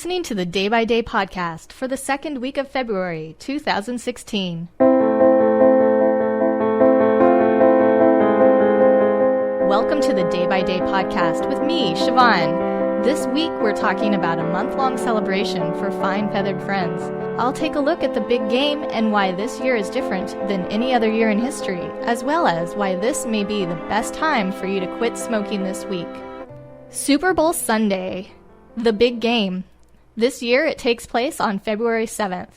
listening to the Day by Day podcast for the second week of February 2016. Welcome to the Day by Day podcast with me, Siobhan. This week we're talking about a month-long celebration for fine feathered friends. I'll take a look at the big game and why this year is different than any other year in history, as well as why this may be the best time for you to quit smoking this week. Super Bowl Sunday, the big game. This year it takes place on February 7th.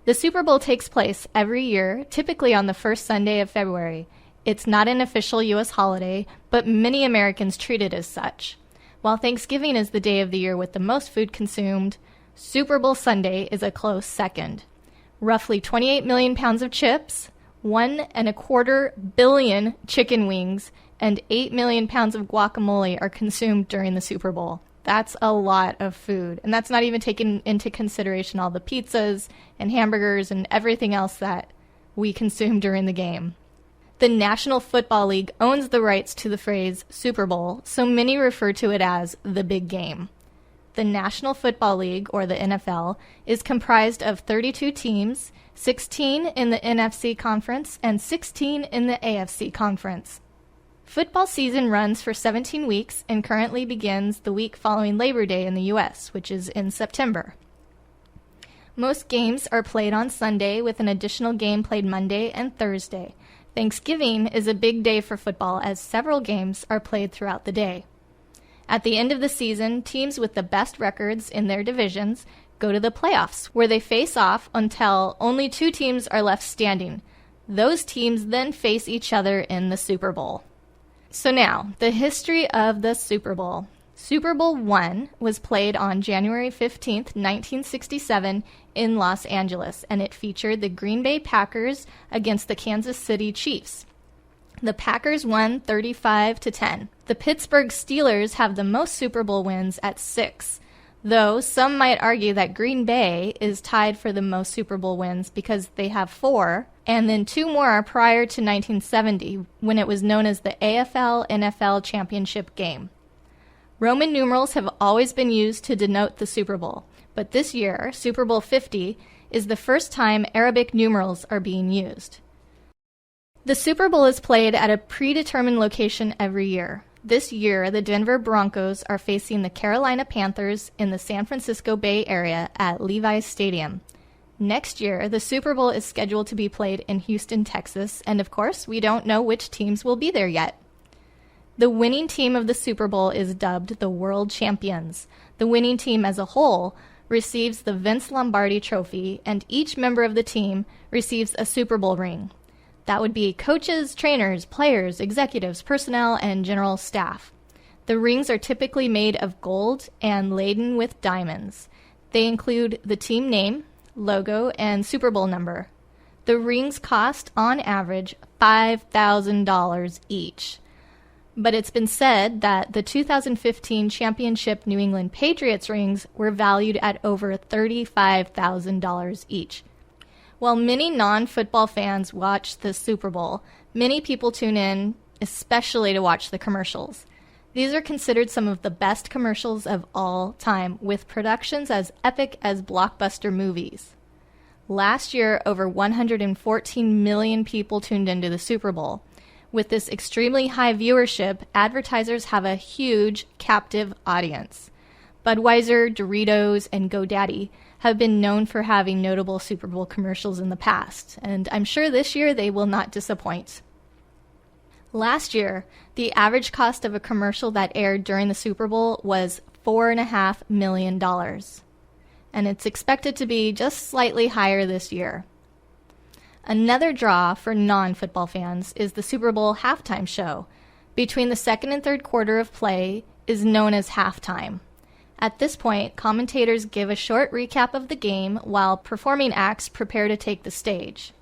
The Super Bowl takes place every year, typically on the first Sunday of February. It's not an official U.S. holiday, but many Americans treat it as such. While Thanksgiving is the day of the year with the most food consumed, Super Bowl Sunday is a close second. Roughly 28 million pounds of chips, 1.25 billion chicken wings, and 8 million pounds of guacamole are consumed during the Super Bowl. That's a lot of food, and that's not even taking into consideration all the pizzas and hamburgers and everything else that we consume during the game. The National Football League owns the rights to the phrase Super Bowl, so many refer to it as the big game. The National Football League, or the NFL, is comprised of 32 teams, 16 in the NFC Conference and 16 in the AFC Conference. Football season runs for 17 weeks and currently begins the week following Labor Day in the U.S., which is in September. Most games are played on Sunday with an additional game played Monday and Thursday. Thanksgiving is a big day for football as several games are played throughout the day. At the end of the season, teams with the best records in their divisions go to the playoffs, where they face off until only 2 teams are left standing. Those teams then face each other in the Super Bowl. So now, the history of the Super Bowl. Super Bowl I was played on January 15th, 1967 in Los Angeles, and it featured the Green Bay Packers against the Kansas City Chiefs. The Packers won 35-10. The Pittsburgh Steelers have the most Super Bowl wins at 6, though some might argue that Green Bay is tied for the most Super Bowl wins because they have 4, and then 2 more are prior to 1970, when it was known as the AFL-NFL Championship game. Roman numerals have always been used to denote the Super Bowl, but this year, Super Bowl 50, is the first time Arabic numerals are being used. The Super Bowl is played at a predetermined location every year. This year, the Denver Broncos are facing the Carolina Panthers in the San Francisco Bay Area at Levi's Stadium. Next year, the Super Bowl is scheduled to be played in Houston, Texas, and of course, we don't know which teams will be there yet. The winning team of the Super Bowl is dubbed the World Champions. The winning team as a whole receives the Vince Lombardi Trophy, and each member of the team receives a Super Bowl ring. That would be coaches, trainers, players, executives, personnel, and general staff. The rings are typically made of gold and laden with diamonds. They include the team name, logo, and Super Bowl number. The rings cost, on average, $5,000 each. But it's been said that the 2015 championship New England Patriots rings were valued at over $35,000 each. While many non-football fans watch the Super Bowl, many people tune in, especially to watch the commercials. These are considered some of the best commercials of all time, with productions as epic as blockbuster movies. Last year, over 114 million people tuned into the Super Bowl. With this extremely high viewership, advertisers have a huge captive audience. Budweiser, Doritos, and GoDaddy have been known for having notable Super Bowl commercials in the past, and I'm sure this year they will not disappoint. Last year, the average cost of a commercial that aired during the Super Bowl was $4.5 million, and it's expected to be just slightly higher this year. Another draw for non-football fans is the Super Bowl halftime show. Between the second and third quarter of play is known as halftime. At this point, commentators give a short recap of the game while performing acts prepare to take the stage.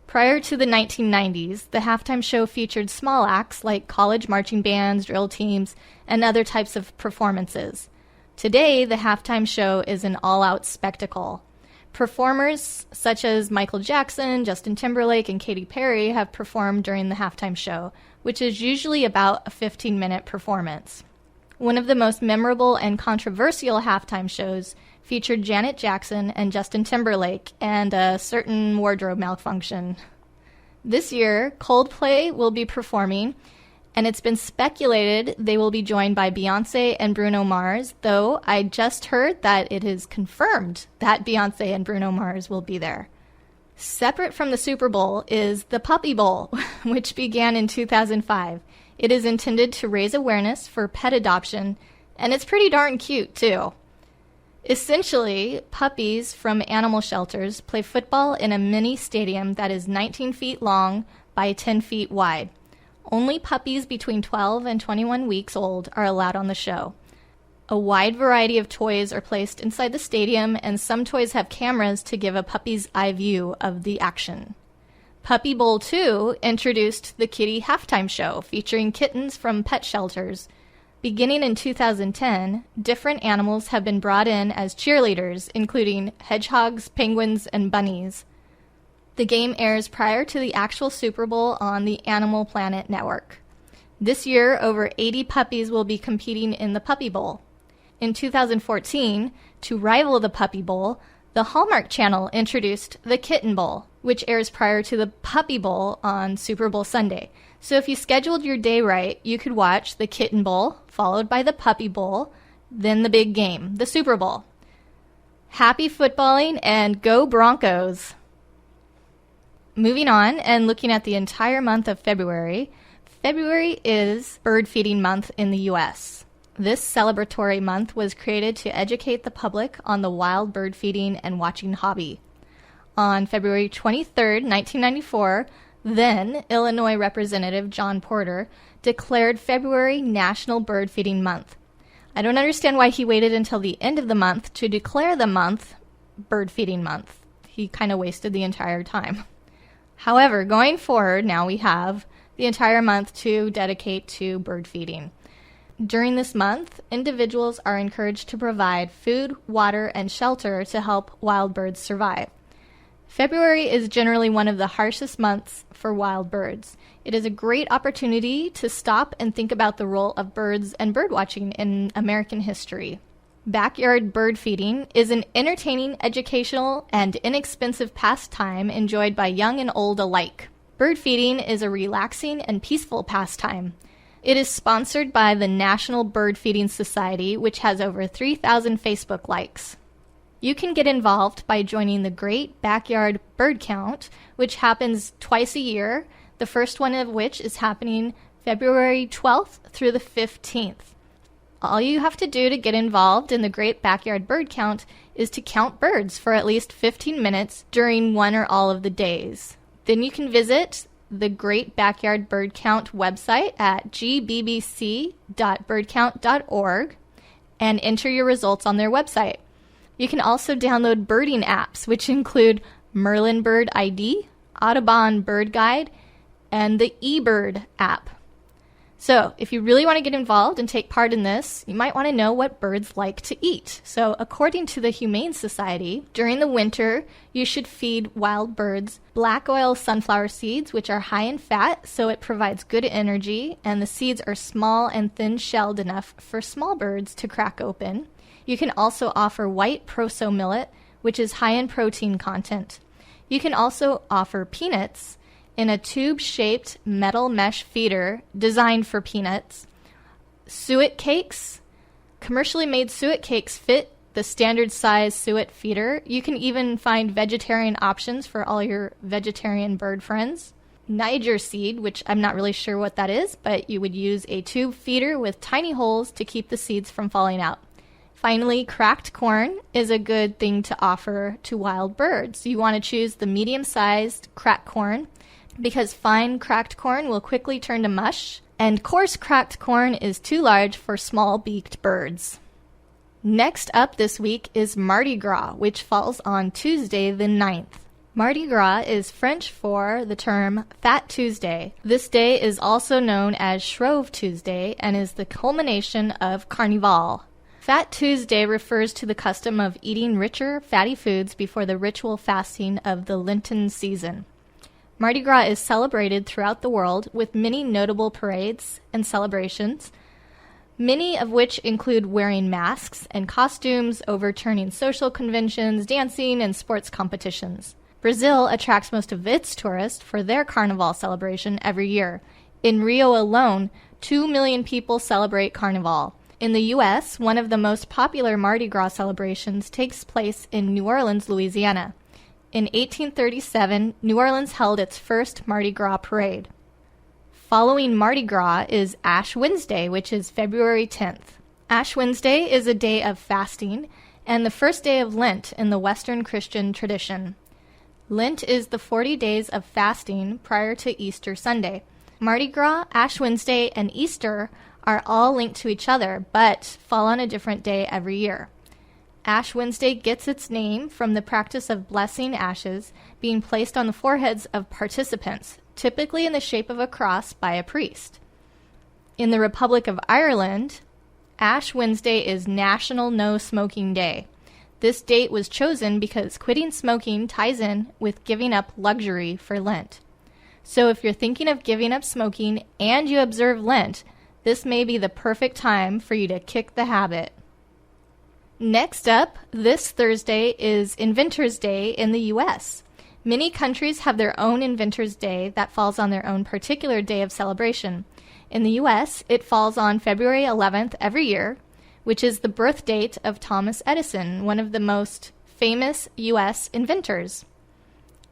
Prior to the 1990s, the halftime show featured small acts like college marching bands, drill teams, and other types of performances. Today, the halftime show is an all-out spectacle. Performers such as Michael Jackson, Justin Timberlake, and Katy Perry have performed during the halftime show, which is usually about a 15-minute performance. One of the most memorable and controversial halftime shows featured Janet Jackson and Justin Timberlake and a certain wardrobe malfunction. This year, Coldplay will be performing, and it's been speculated they will be joined by Beyoncé and Bruno Mars, though I just heard that it is confirmed that Beyoncé and Bruno Mars will be there. Separate from the Super Bowl is the Puppy Bowl, which began in 2005. It is intended to raise awareness for pet adoption, and it's pretty darn cute, too. Essentially, puppies from animal shelters play football in a mini stadium that is 19 feet long by 10 feet wide. Only puppies between 12 and 21 weeks old are allowed on the show. A wide variety of toys are placed inside the stadium, and some toys have cameras to give a puppy's eye view of the action. Puppy Bowl 2 introduced the Kitty Halftime Show, featuring kittens from pet shelters. Beginning in 2010, different animals have been brought in as cheerleaders, including hedgehogs, penguins, and bunnies. The game airs prior to the actual Super Bowl on the Animal Planet network. This year, over 80 puppies will be competing in the Puppy Bowl. In 2014, to rival the Puppy Bowl, the Hallmark Channel introduced the Kitten Bowl, which airs prior to the Puppy Bowl on Super Bowl Sunday. So if you scheduled your day right, you could watch the Kitten Bowl, followed by the Puppy Bowl, then the big game, the Super Bowl. Happy footballing and go Broncos! Moving on and looking at the entire month of February, February is bird feeding month in the U.S. This celebratory month was created to educate the public on the wild bird feeding and watching hobby. On February 23, 1994, then Illinois Representative John Porter declared February National Bird Feeding Month. I don't understand why he waited until the end of the month to declare the month Bird Feeding Month. He kind of wasted the entire time. However, going forward, now we have the entire month to dedicate to bird feeding. During this month, individuals are encouraged to provide food, water, and shelter to help wild birds survive. February is generally one of the harshest months for wild birds. It is a great opportunity to stop and think about the role of birds and birdwatching in American history. Backyard bird feeding is an entertaining, educational, and inexpensive pastime enjoyed by young and old alike. Bird feeding is a relaxing and peaceful pastime. It is sponsored by the National Bird Feeding Society, which has over 3,000 Facebook likes. You can get involved by joining the Great Backyard Bird Count, which happens twice a year, the first one of which is happening February 12th through the 15th. All you have to do to get involved in the Great Backyard Bird Count is to count birds for at least 15 minutes during one or all of the days. Then you can visit the Great Backyard Bird Count website at gbbc.birdcount.org and enter your results on their website. You can also download birding apps, which include Merlin Bird ID, Audubon Bird Guide, and the eBird app. So, if you really want to get involved and take part in this, you might want to know what birds like to eat. So, according to the Humane Society, during the winter, you should feed wild birds black oil sunflower seeds, which are high in fat, so it provides good energy, and the seeds are small and thin-shelled enough for small birds to crack open. You can also offer white proso millet, which is high in protein content. You can also offer peanuts in a tube-shaped metal mesh feeder designed for peanuts. Suet cakes. Commercially made suet cakes fit the standard size suet feeder. You can even find vegetarian options for all your vegetarian bird friends. Niger seed, which I'm not really sure what that is, but you would use a tube feeder with tiny holes to keep the seeds from falling out. Finally, cracked corn is a good thing to offer to wild birds. You want to choose the medium-sized cracked corn, because fine cracked corn will quickly turn to mush, and coarse cracked corn is too large for small-beaked birds. Next up this week is Mardi Gras, which falls on Tuesday the 9th. Mardi Gras is French for the term Fat Tuesday. This day is also known as Shrove Tuesday and is the culmination of Carnival. Fat Tuesday refers to the custom of eating richer, fatty foods before the ritual fasting of the Lenten season. Mardi Gras is celebrated throughout the world with many notable parades and celebrations. many of which include wearing masks and costumes, overturning social conventions, dancing, and sports competitions. Brazil attracts most of its tourists for their Carnival celebration every year. In Rio alone, 2 million people celebrate Carnival. In the U.S., one of the most popular Mardi Gras celebrations takes place in New Orleans, Louisiana. In 1837, New Orleans held its first Mardi Gras parade. Following Mardi Gras is Ash Wednesday, which is February 10th. Ash Wednesday is a day of fasting and the first day of Lent in the Western Christian tradition. Lent is the 40 days of fasting prior to Easter Sunday. Mardi Gras, Ash Wednesday, and Easter are all linked to each other, but fall on a different day every year. Ash Wednesday gets its name from the practice of blessing ashes being placed on the foreheads of participants, typically in the shape of a cross by a priest. In the Republic of Ireland, Ash Wednesday is National No Smoking Day. This date was chosen because quitting smoking ties in with giving up luxury for Lent. So if you're thinking of giving up smoking and you observe Lent, this may be the perfect time for you to kick the habit. Next up, this Thursday is Inventors Day in the U.S. Many countries have their own Inventors Day that falls on their own particular day of celebration. In the U.S., it falls on February 11th every year, which is the birth date of Thomas Edison, one of the most famous U.S. inventors.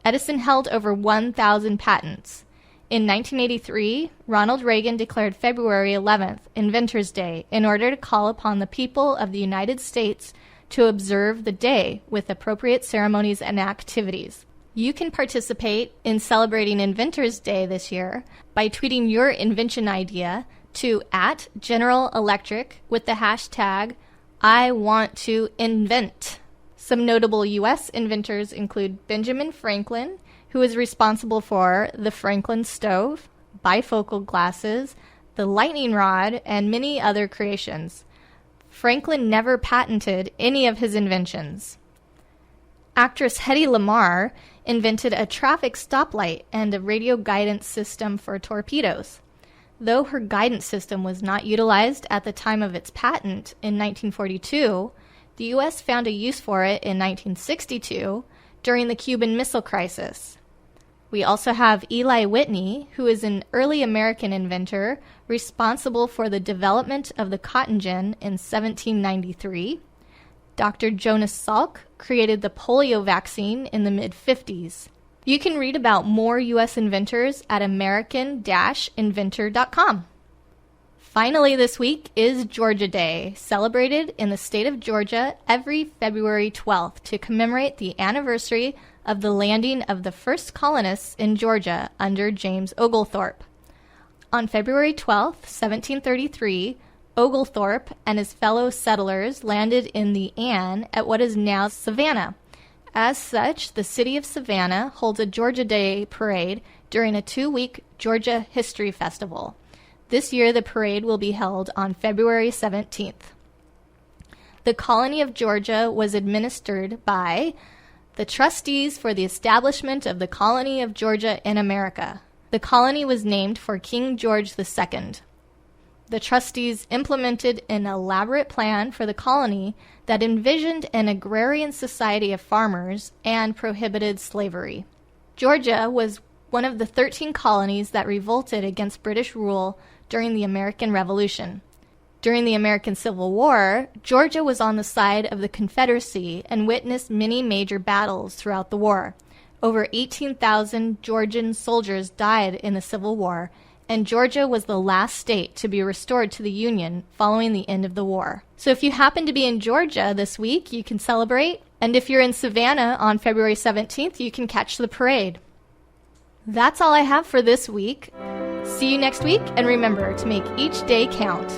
Edison held over 1,000 patents. In 1983, Ronald Reagan declared February 11th Inventors Day in order to call upon the people of the United States to observe the day with appropriate ceremonies and activities. You can participate in celebrating Inventors Day this year by tweeting your invention idea to @GeneralElectric with the hashtag #IWantToInvent. Some notable U.S. inventors include Benjamin Franklin, who is responsible for the Franklin stove, bifocal glasses, the lightning rod, and many other creations. Franklin never patented any of his inventions. Actress Hedy Lamarr invented a traffic stoplight and a radio guidance system for torpedoes. Though her guidance system was not utilized at the time of its patent in 1942, the U.S. found a use for it in 1962 during the Cuban Missile Crisis. We also have Eli Whitney, who is an early American inventor responsible for the development of the cotton gin in 1793. Dr. Jonas Salk created the polio vaccine in the mid-50s. You can read about more U.S. inventors at american-inventor.com. Finally this week is Georgia Day, celebrated in the state of Georgia every February 12th to commemorate the anniversary of the landing of the first colonists in Georgia under James Oglethorpe. On February 12, 1733, Oglethorpe and his fellow settlers landed in the Anne at what is now Savannah. As such, the city of Savannah holds a Georgia Day parade during a 2-week Georgia History Festival. This year, the parade will be held on February 17th. The colony of Georgia was administered by the Trustees for the Establishment of the Colony of Georgia in America. The colony was named for King George II. The trustees implemented an elaborate plan for the colony that envisioned an agrarian society of farmers and prohibited slavery. Georgia was one of the 13 colonies that revolted against British rule during the American Revolution. During the American Civil War, Georgia was on the side of the Confederacy and witnessed many major battles throughout the war. Over 18,000 Georgian soldiers died in the Civil War, and Georgia was the last state to be restored to the Union following the end of the war. So if you happen to be in Georgia this week, you can celebrate. And if you're in Savannah on February 17th, you can catch the parade. That's all I have for this week. See you next week, and remember to make each day count.